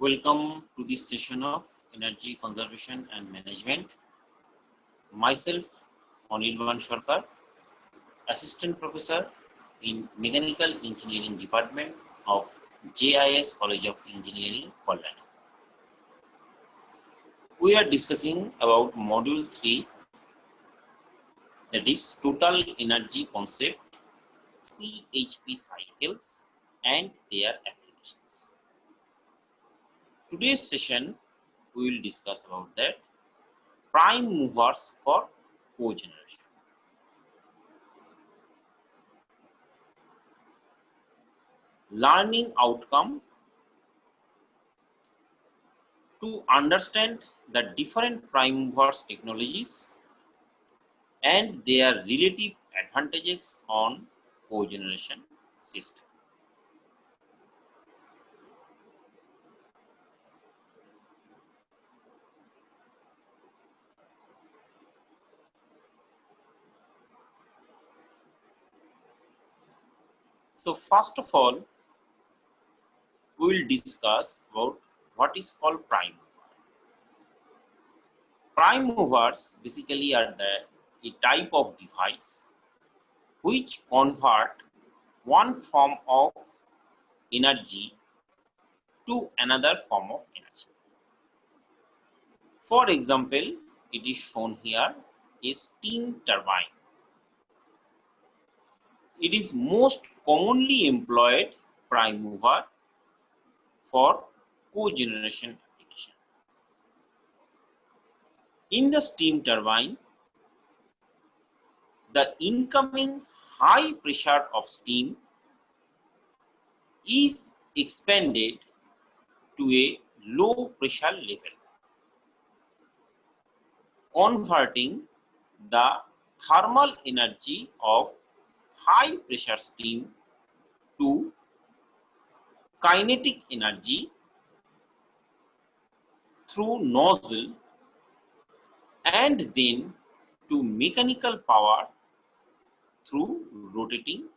Welcome to this session of Energy Conservation and Management. Myself, Anirban Sarkar, Assistant Professor in Mechanical Engineering Department of JIS College of Engineering, Kolkata. We are discussing about Module 3, that is Total Energy Concept, CHP cycles and their applications. Today's session, we will discuss about that prime movers for cogeneration. Learning outcome: to understand the different prime movers technologies and their relative advantages on cogeneration system. So first of all, we will discuss about what is called prime mover. Prime movers basically are a type of device which convert one form of energy to another form of energy. For example, it is shown here a steam turbine. It is most commonly employed prime mover for cogeneration application. In the steam turbine, the incoming high pressure of steam is expanded to a low pressure level, converting the thermal energy of high pressure steam to kinetic energy through nozzle and then to mechanical power through rotating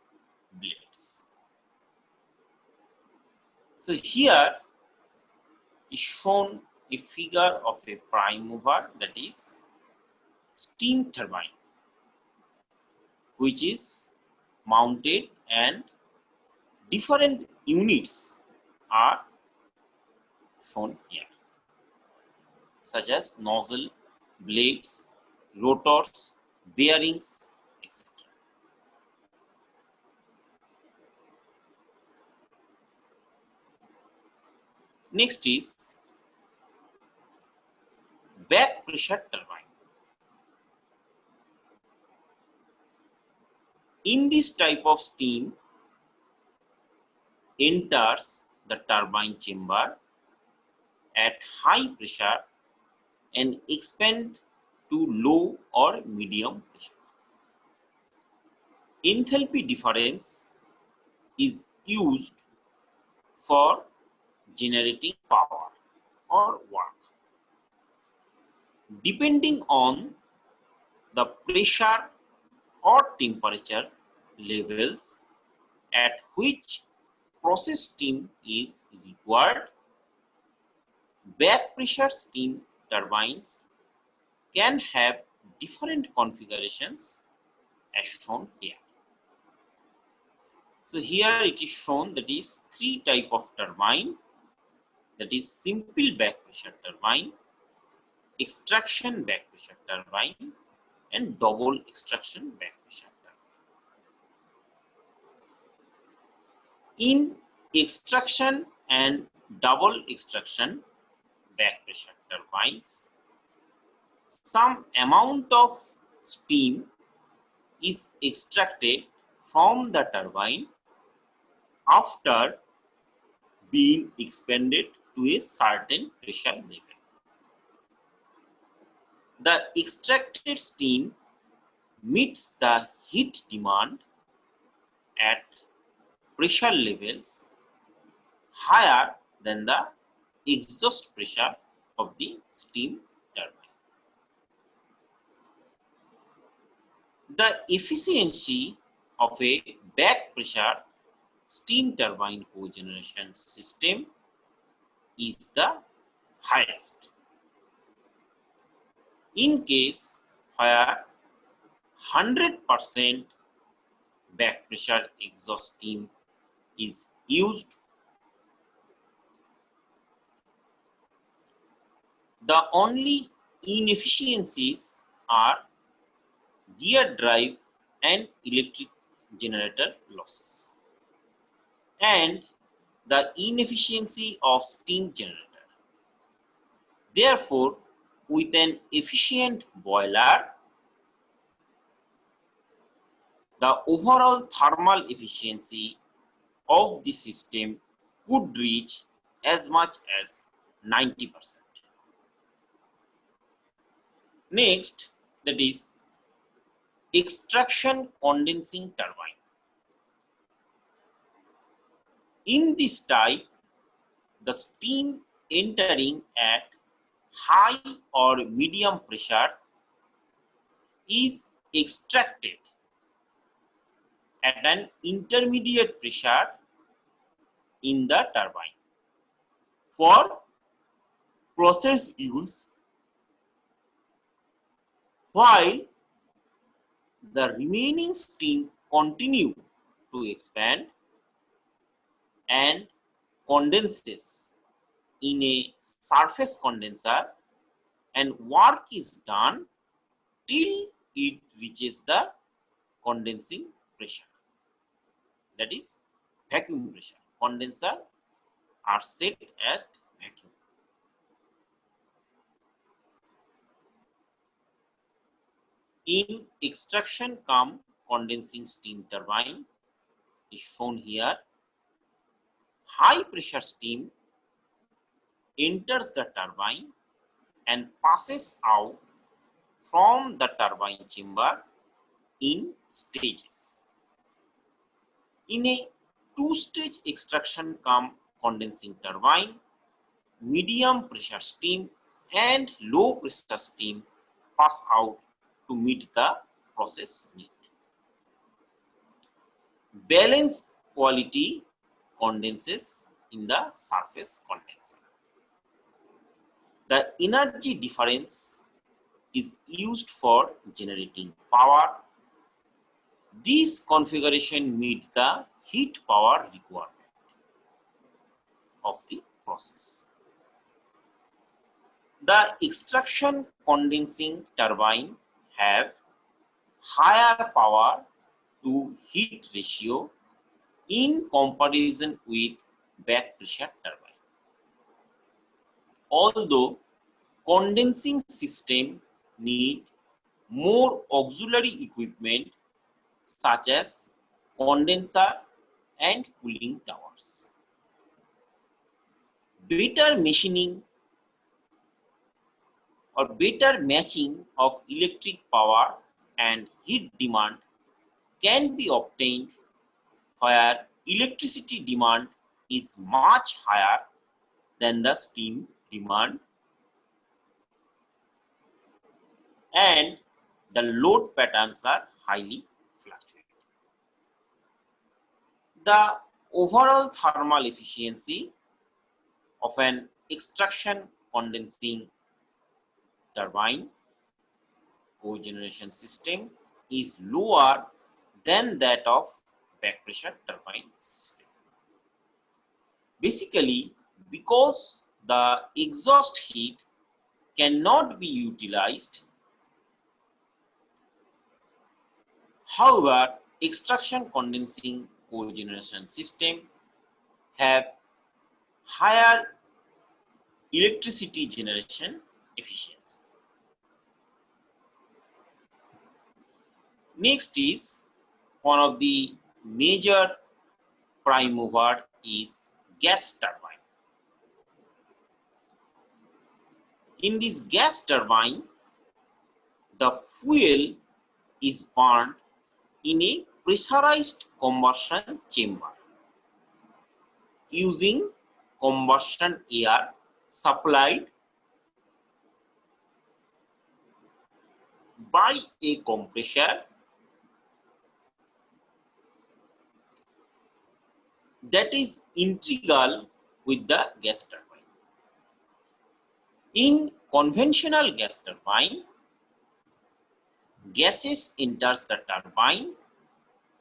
blades. So here is shown a figure of a prime mover, that is steam turbine, which is mounted, and different units are shown here, such as nozzle, blades, rotors, bearings, etc. Next is back pressure turbine. In this type of steam enters the turbine chamber at high pressure and expand to low or medium pressure. Enthalpy difference is used for generating power or work. Depending on the pressure or temperature levels at which process steam is required, back pressure steam turbines can have different configurations as shown here. So here it is shown that is three type of turbine, that is simple back pressure turbine, extraction back pressure turbine, and double extraction back pressure turbine. In extraction and double extraction back pressure turbines, some amount of steam is extracted from the turbine after being expanded to a certain pressure level. The extracted steam meets the heat demand at pressure levels higher than the exhaust pressure of the steam turbine. The efficiency of a back pressure steam turbine cogeneration system is the highest. In case where 100% back pressure exhaust steam is used, the only inefficiencies are gear drive and electric generator losses, and the inefficiency of steam generator. Therefore, with an efficient boiler, the overall thermal efficiency of the system could reach as much as 90%. Next, that is extraction condensing turbine. In this type, the steam entering at high or medium pressure is extracted at an intermediate pressure in the turbine for process use, while the remaining steam continue to expand and condenses in a surface condenser, and work is done till it reaches the condensing pressure, that is vacuum pressure. Condenser are set at vacuum. In extraction cum condensing steam turbine is shown here. High pressure steam enters the turbine and passes out from the turbine chamber in stages. In a two-stage extraction cum condensing turbine, medium pressure steam and low pressure steam pass out to meet the process need. Balance quality condenses in the surface condenser. The energy difference is used for generating power. This configuration meets the heat power requirement of the process. The extraction condensing turbine have higher power to heat ratio in comparison with back pressure turbine. Although condensing system need more auxiliary equipment such as condenser and cooling towers. Better machining or better matching of electric power and heat demand can be obtained where electricity demand is much higher than the steam demand and the load patterns are highly fluctuating. The overall thermal efficiency of an extraction condensing turbine cogeneration system is lower than that of back pressure turbine system. Basically, because the exhaust heat cannot be utilized, however, extraction condensing cogeneration system have higher electricity generation efficiency. Next is one of the major prime mover is gas turbine. In this gas turbine, the fuel is burned in a pressurized combustion chamber using combustion air supplied by a compressor that is integral with the gas turbine. In conventional gas turbine, gases enters the turbine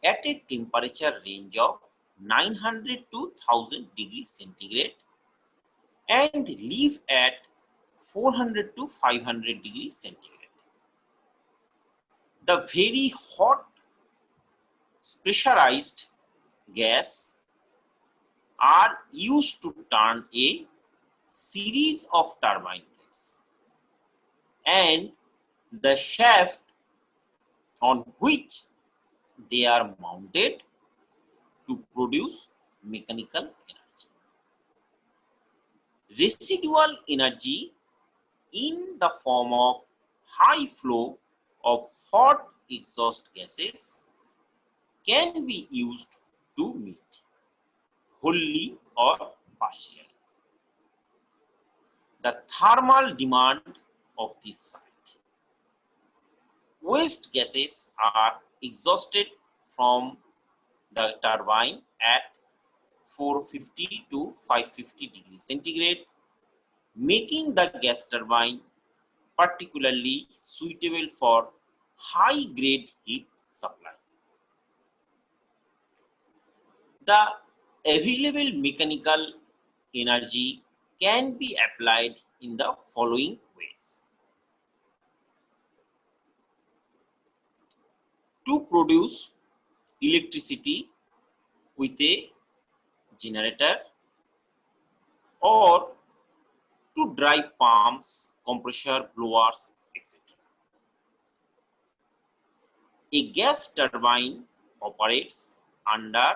at a temperature range of 900 to 1000 degrees centigrade and leave at 400 to 500 degrees centigrade. The very hot pressurized gas are used to turn a series of turbine blades, and the shaft on which they are mounted to produce mechanical energy. Residual energy in the form of high flow of hot exhaust gases can be used to meet wholly or partially the thermal demand of this site. Waste gases are exhausted from the turbine at 450 to 550 degrees centigrade, making the gas turbine particularly suitable for high-grade heat supply. The available mechanical energy can be applied in the following ways. To produce electricity with a generator, or to drive pumps, compressor, blowers, etc. A gas turbine operates under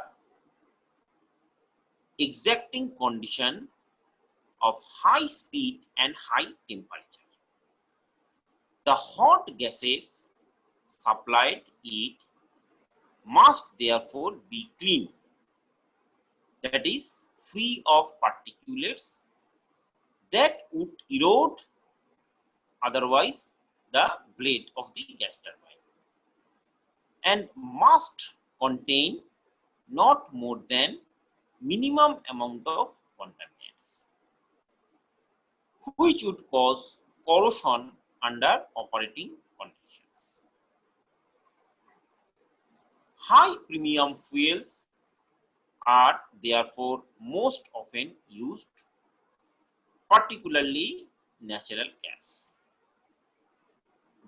exacting condition of high speed and high temperature. The hot gases supplied it must therefore be clean, that is, free of particulates that would erode otherwise the blade of the gas turbine, and must contain not more than minimum amount of contaminants, which would cause corrosion under operating conditions. High premium fuels are therefore most often used, particularly natural gas.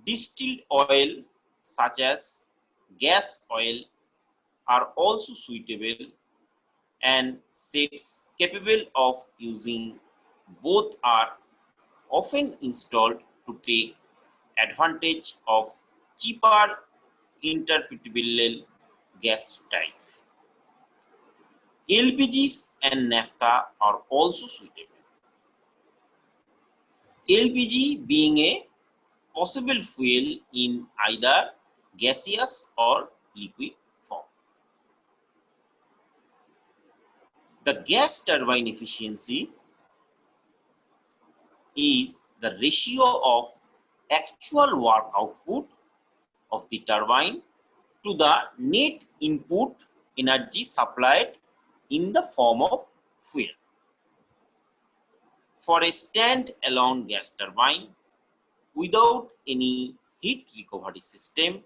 Distilled oil such as gas oil are also suitable, and sets capable of using both are often installed to take advantage of cheaper interpretable gas type. LPGs and naphtha are also suitable. LPG being a possible fuel in either gaseous or liquid form. The gas turbine efficiency is the ratio of actual work output of the turbine to the net input energy supplied in the form of fuel. For a stand-alone gas turbine without any heat recovery system,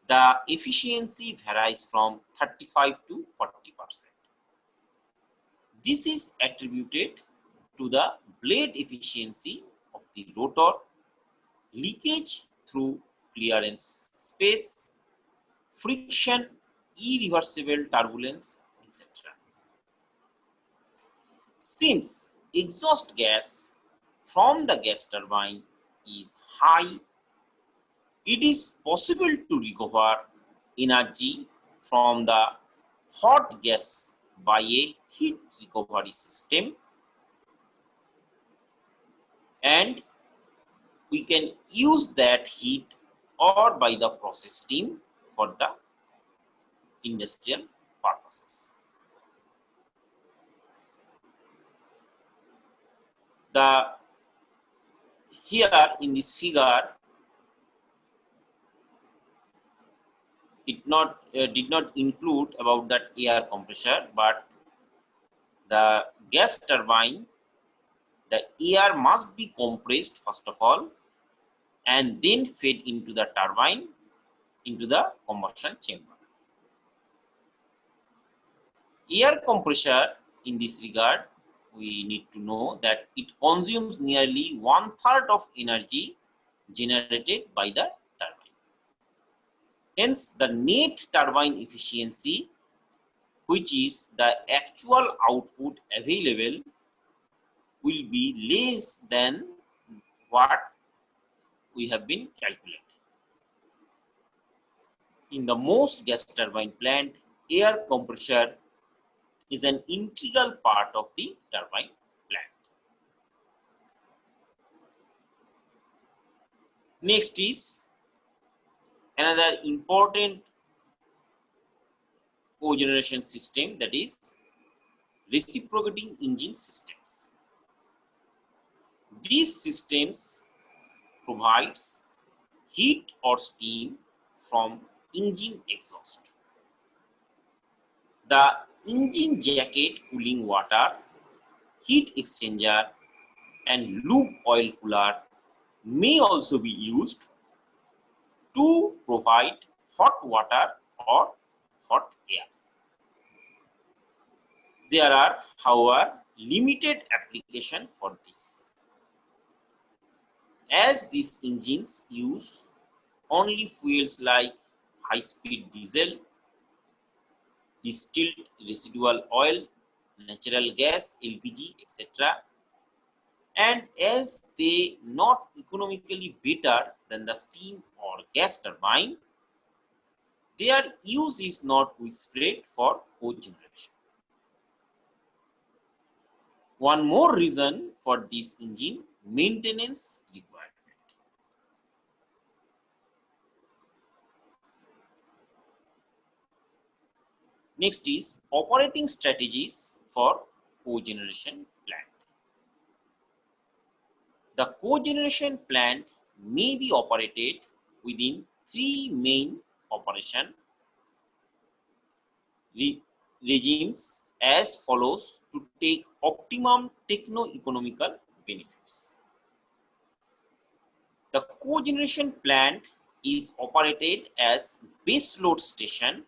the efficiency varies from 35 to 40%. This is attributed to the blade efficiency of the rotor, leakage through clearance space, friction, irreversible turbulence, etc. Since exhaust gas from the gas turbine is high, it is possible to recover energy from the hot gas by a heat recovery system, and we can use that heat or by the process steam for the industrial purposes. Here in this figure, it did not include about that air compressor, but the gas turbine the air must be compressed first of all and then fed into the turbine into the combustion chamber. Air compressor, in this regard, we need to know that it consumes nearly 1/3 of energy generated by the turbine. Hence, the net turbine efficiency, which is the actual output available, will be less than what we have been calculated. In the most gas turbine plant, air compressor is an integral part of the turbine plant. Next is another important cogeneration system, that is reciprocating engine systems. These systems provides heat or steam from engine exhaust. The engine jacket cooling water, heat exchanger, and lube oil cooler may also be used to provide hot water or hot air. There are, however, limited application for this, as these engines use only fuels like high-speed diesel, distilled residual oil, natural gas, LPG, etc. And as they not economically better than the steam or gas turbine, their use is not widespread for cogeneration. One more reason for this engine maintenance requirement. Next is operating strategies for cogeneration plant. The cogeneration plant may be operated within three main operation regimes as follows to take optimum techno-economical benefits. The cogeneration plant is operated as base load station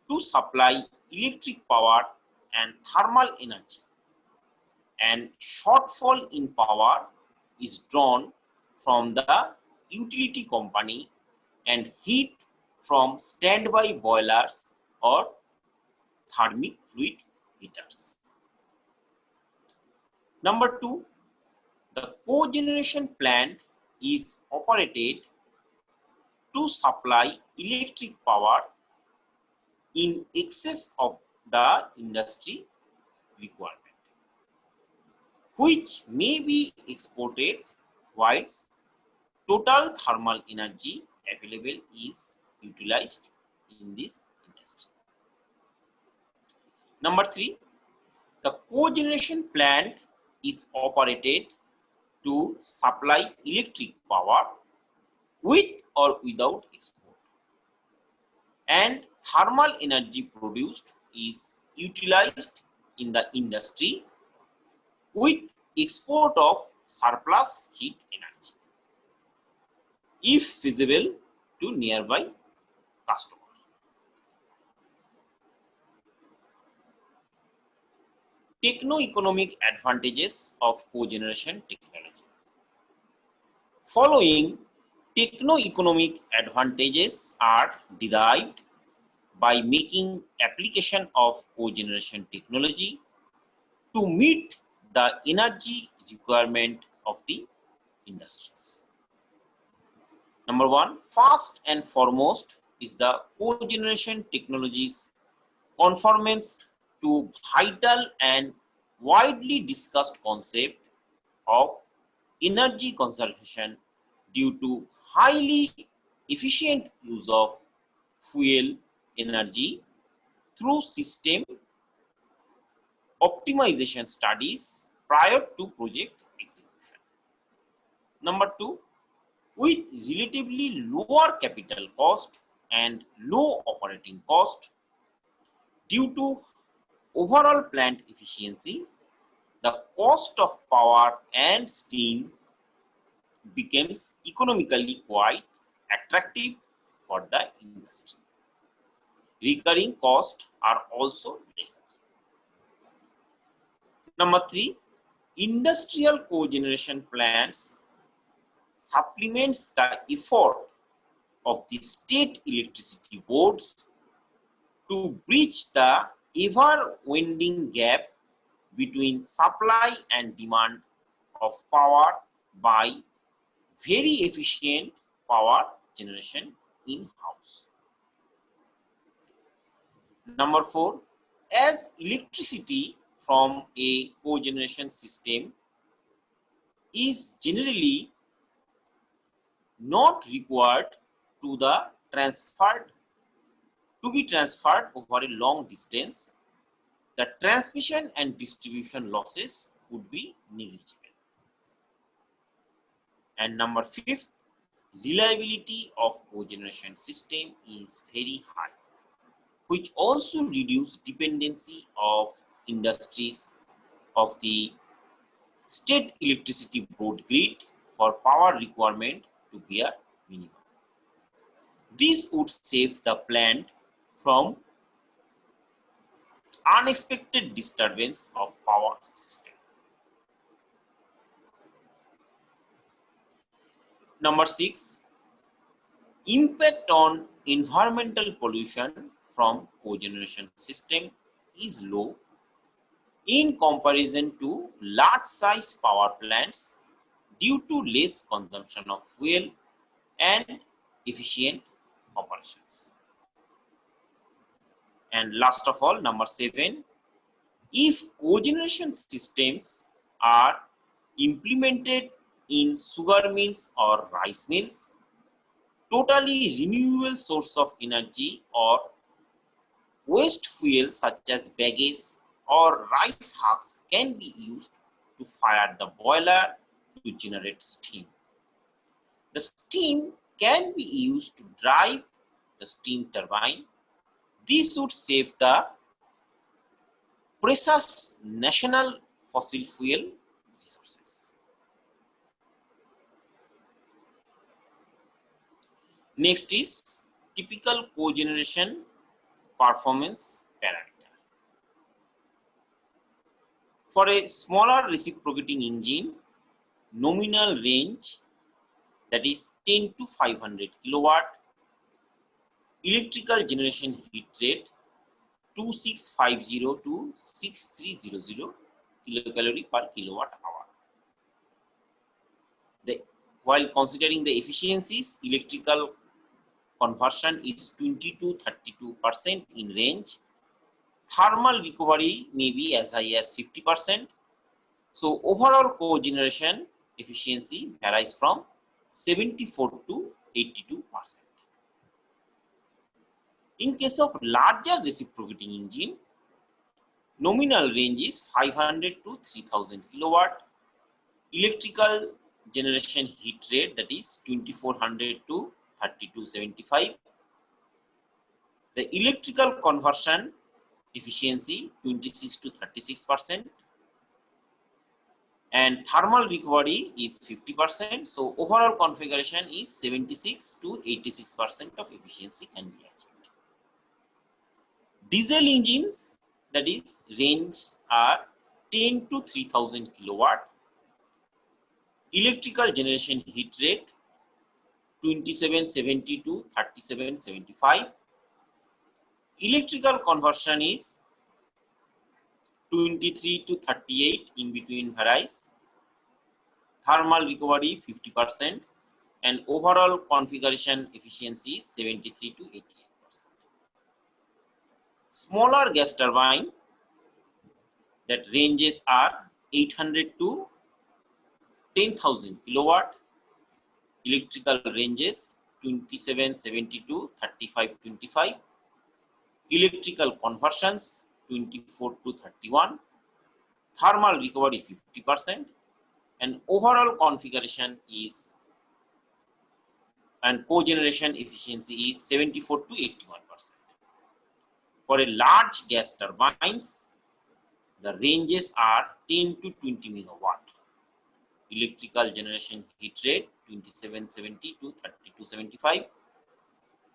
to supply electric power and thermal energy, and shortfall in power is drawn from the utility company and heat from standby boilers or thermic fluid heaters. Number 2, the cogeneration plant is operated to supply electric power in excess of the industry requirement, which may be exported whilst total thermal energy available is utilized in this industry. Number 3, the cogeneration plant is operated to supply electric power with or without export, and thermal energy produced is utilized in the industry with export of surplus heat energy, if feasible, to nearby customer. Techno-economic advantages of cogeneration technology. Following techno-economic advantages are derived by making application of cogeneration technology to meet the energy requirement of the industries. Number 1, first and foremost is the cogeneration technology's conformance to vital and widely discussed concept of energy conservation due to highly efficient use of fuel energy through system optimization studies prior to project execution. Number 2, with relatively lower capital cost and low operating cost due to overall plant efficiency, the cost of power and steam becomes economically quite attractive for the industry. Recurring costs are also lesser. Number 3, industrial cogeneration plants supplements the effort of the state electricity boards to bridge the ever-widening gap between supply and demand of power by very efficient power generation in-house. Number 4, as electricity from a cogeneration system is generally not required to be transferred over a long distance, the transmission and distribution losses would be negligible. And number 5, reliability of cogeneration system is very high, which also reduce dependency of industries of the state electricity board grid for power requirement to be a minimum. This would save the plant from unexpected disturbance of power system. Number 6, impact on environmental pollution from cogeneration system is low in comparison to large size power plants due to less consumption of fuel and efficient operations. And last of all, number 7, if cogeneration systems are implemented in sugar mills or rice mills, totally renewable source of energy or waste fuel such as bagasse or rice husks can be used to fire the boiler to generate steam. The steam can be used to drive the steam turbine. This would save the precious national fossil fuel resources. Next is typical cogeneration performance parameter. For a smaller reciprocating engine, nominal range, that is 10 to 500 kilowatt, electrical generation heat rate 2650 to 6300 kilocalorie per kilowatt hour. While considering the efficiencies, electrical conversion is 20 to 32% in range. Thermal recovery may be as high as 50%. So overall cogeneration efficiency varies from 74 to 82%. In case of larger reciprocating engine, nominal range is 500 to 3000 kilowatt, electrical generation heat rate, that is 2400 to 3275. The electrical conversion efficiency 26 to 36%, and thermal recovery is 50%. So overall configuration is 76 to 86% of efficiency can be achieved. Diesel engines, that is range are 10 to 3000 kilowatt, electrical generation heat rate 2770 to 3775. Electrical conversion is 23 to 38, in between varies. Thermal recovery 50%, and overall configuration efficiency is 73 to 88%. Smaller gas turbine, that ranges are 800 to 10,000 kilowatt, electrical ranges 2770 to 3525, electrical conversions 24 to 31, thermal recovery 50%, and overall configuration is and cogeneration efficiency is 74 to 81%. For a large gas turbines, The ranges are 10 to 20 megawatt. Electrical generation heat rate 2770 to 3275.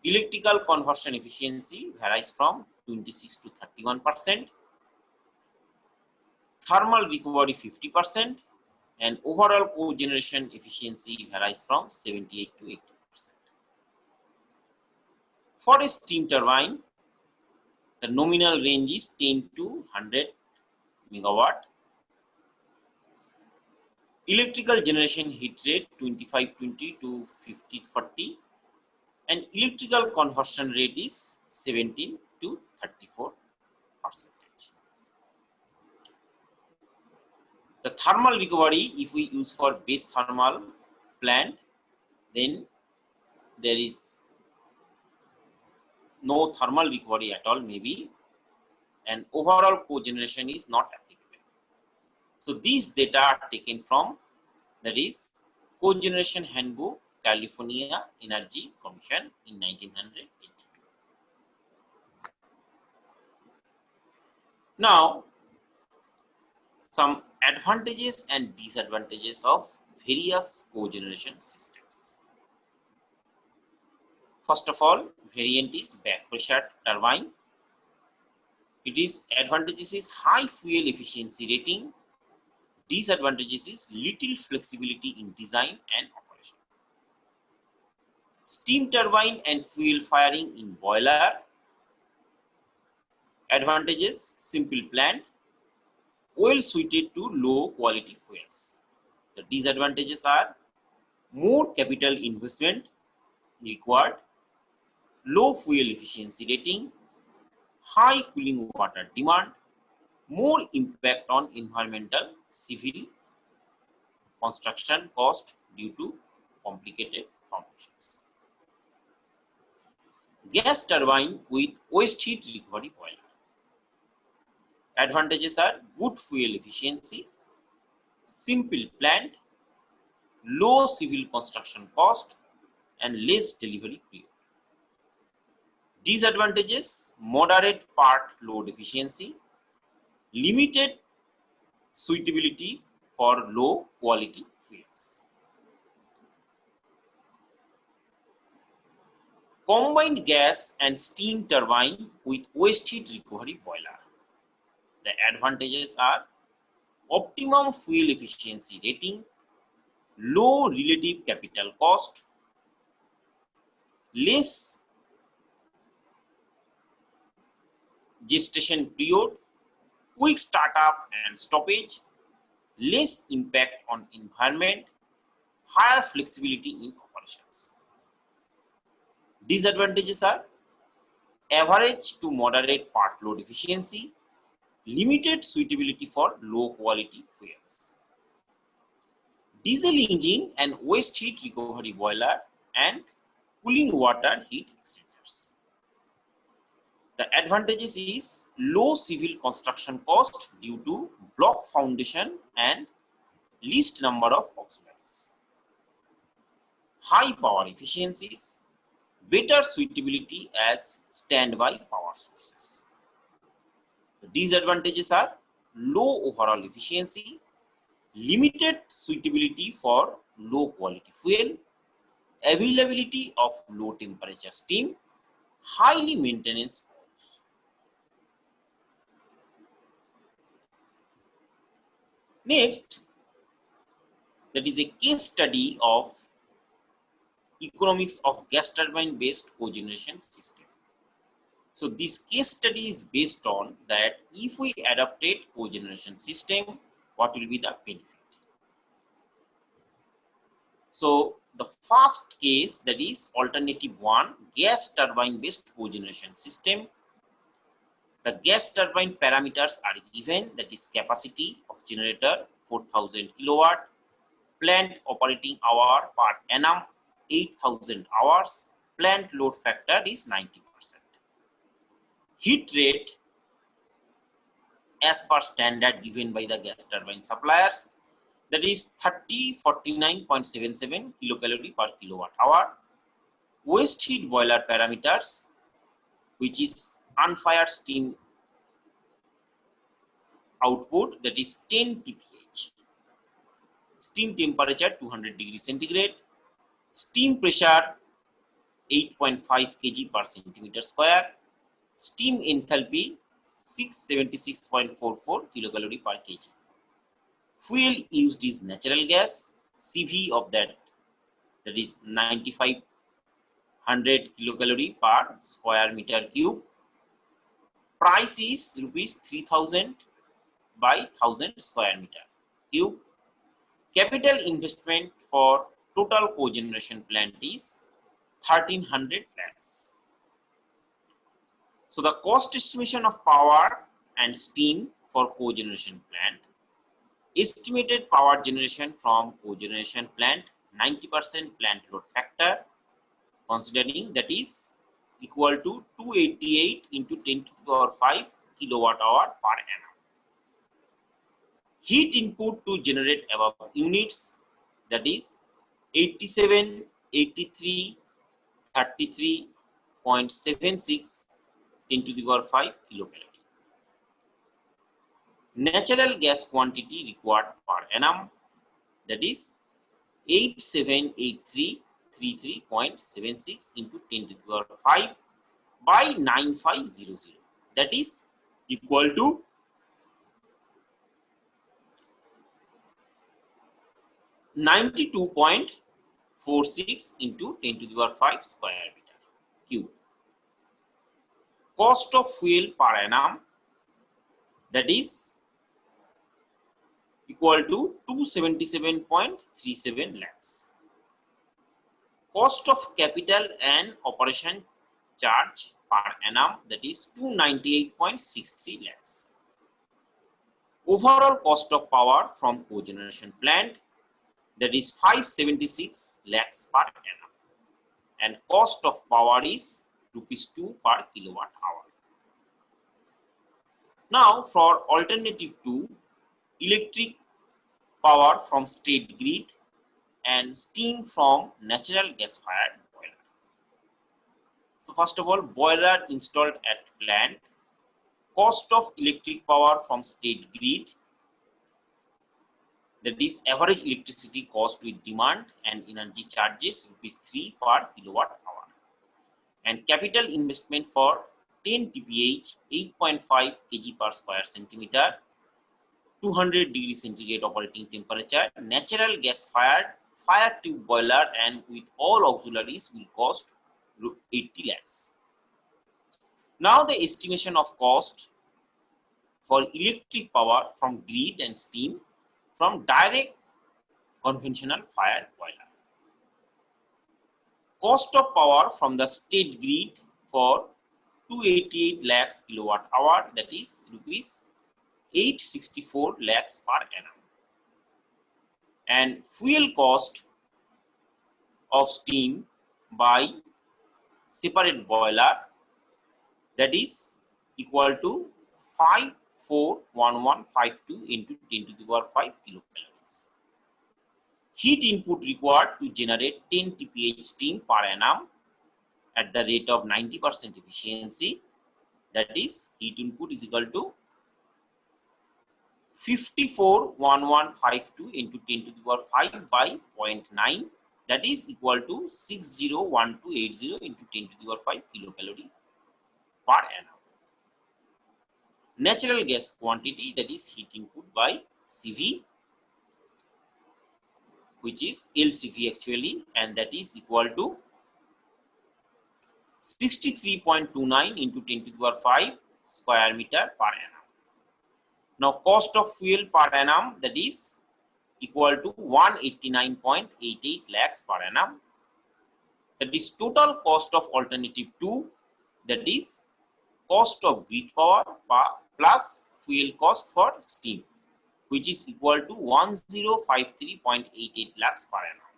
Electrical conversion efficiency varies from 26 to 31%. Thermal recovery 50%, and overall cogeneration efficiency varies from 78 to 80%. For a steam turbine, the nominal range is 10 to 100 megawatt. Electrical generation heat rate 2520 to 5040, and electrical conversion rate is 17 to 34%. The thermal recovery, if we use for base thermal plant, then there is no thermal recovery at all, maybe, and overall cogeneration is not applicable. So these data are taken from, that is, Cogeneration Handbook, California Energy Commission in 1982. Now, some advantages and disadvantages of various cogeneration systems. First of all, variant is back pressure turbine. Its advantages is high fuel efficiency rating. Disadvantages is little flexibility in design and operation. Steam turbine and fuel firing in boiler. Advantages: simple plant, well suited to low quality fuels. The disadvantages are more capital investment required, low fuel efficiency rating, high cooling water demand, more impact on environmental civil construction cost due to complicated foundations. Gas turbine with waste heat recovery boiler. Advantages are good fuel efficiency, simple plant, low civil construction cost, and less delivery period. Disadvantages: moderate part load efficiency, limited suitability for low quality fuels. Combined gas and steam turbine with waste heat recovery boiler. The advantages are optimum fuel efficiency rating, low relative capital cost, less gestation period, quick startup and stoppage, less impact on environment, higher flexibility in operations. Disadvantages are average to moderate part load efficiency, limited suitability for low quality fuels. Diesel engine and waste heat recovery boiler and cooling water heat exchangers. The advantages is low civil construction cost due to block foundation and least number of auxiliaries. High power efficiencies, better suitability as standby power sources. The disadvantages are low overall efficiency, limited suitability for low quality fuel, availability of low temperature steam, highly maintenance costs. Next, that is a case study of economics of gas turbine based cogeneration system. So this case study is based on that if we adopted cogeneration system, what will be the benefit? So the first case, that is alternative 1, gas turbine based cogeneration system. The gas turbine parameters are given, that is capacity of generator 4000 kilowatt, plant operating hour per annum 8000 hours, plant load factor is 90%. Heat rate as per standard given by the gas turbine suppliers, that is 3049.77 kilocalorie per kilowatt hour. Waste heat boiler parameters, which is unfired steam output, that is 10 TPH. Steam temperature 200 degrees centigrade. Steam pressure 8.5 kg per centimeter square. Steam enthalpy 676.44 kilocalorie per kg. Fuel used is natural gas. CV of that is 9500 kilocalorie per square meter cube. Price is rupees 3000 by 1000 square meter cube. Capital investment for total cogeneration plant is 1300 lakhs. So the cost estimation of power and steam for cogeneration plant. Estimated power generation from cogeneration plant 90% plant load factor, considering that is equal to 288 into 10 to the power 5 kilowatt hour per annum. Heat input to generate above units, that is 87, 83, 33.76 10 to the power 5 kilocalorie. Natural gas quantity required per annum, that is 878333.76 into 10 to the power 5 by 9500, that is equal to 92.46 into 10 to the power 5 square meter cube. Cost of fuel per annum, that is equal to 277.37 lakhs. Cost of capital and operation charge per annum, that is 298.63 lakhs. Overall cost of power from cogeneration plant, that is 576 lakhs per annum, and cost of power is rupees 2 per kilowatt hour. Now for alternative 2, electric power from state grid and steam from natural gas fired boiler. So first of all, boiler installed at plant. Cost of electric power from state grid, that is average electricity cost with demand and energy charges rupees 3 per kilowatt hour. And capital investment for 10 TPH 8.5 kg per square centimeter, 200 degree centigrade operating temperature, natural gas fired fire tube boiler and with all auxiliaries will cost 80 lakhs. Now the estimation of cost for electric power from grid and steam from direct conventional fire boiler. Cost of power from the state grid for 288 lakhs kilowatt hour, that is rupees 864 lakhs per annum. And fuel cost of steam by separate boiler, that is equal to 541152 into 10 to the power 5 kilocalories. Heat input required to generate 10 TPH steam per annum at the rate of 90% efficiency, that is heat input is equal to 541152 into 10 to the power 5 by 0.9, that is equal to 601280 into 10 to the power 5 kilocalorie per annum. Natural gas quantity, that is heat input by CV, which is LCV actually, and that is equal to 63.29 into 10 to the power 5 square meter per annum. Now cost of fuel per annum, that is equal to 189.88 lakhs per annum. That is total cost of alternative 2, that is cost of grid power plus fuel cost for steam, which is equal to 1053.88 lakhs per annum.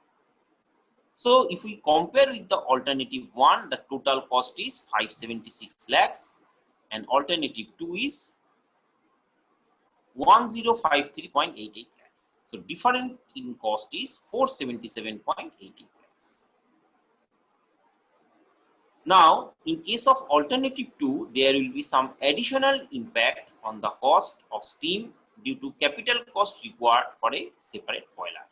So if we compare with the alternative 1, the total cost is 576 lakhs and alternative 2 is 1053.88 lakhs. So difference in cost is 477.88 lakhs. Now in case of alternative 2, there will be some additional impact on the cost of steam due to capital cost required for a separate boiler.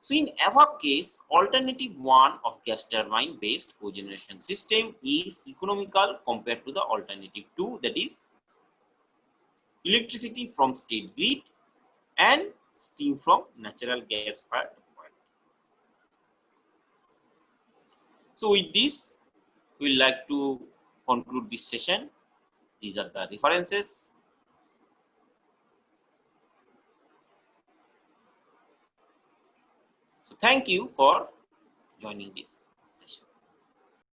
So in our case, alternative one of gas turbine based cogeneration system is economical compared to the alternative two, that is electricity from state grid and steam from natural gas fired boiler. So with this, we would like to conclude this session. These are the references. So thank you for joining this session.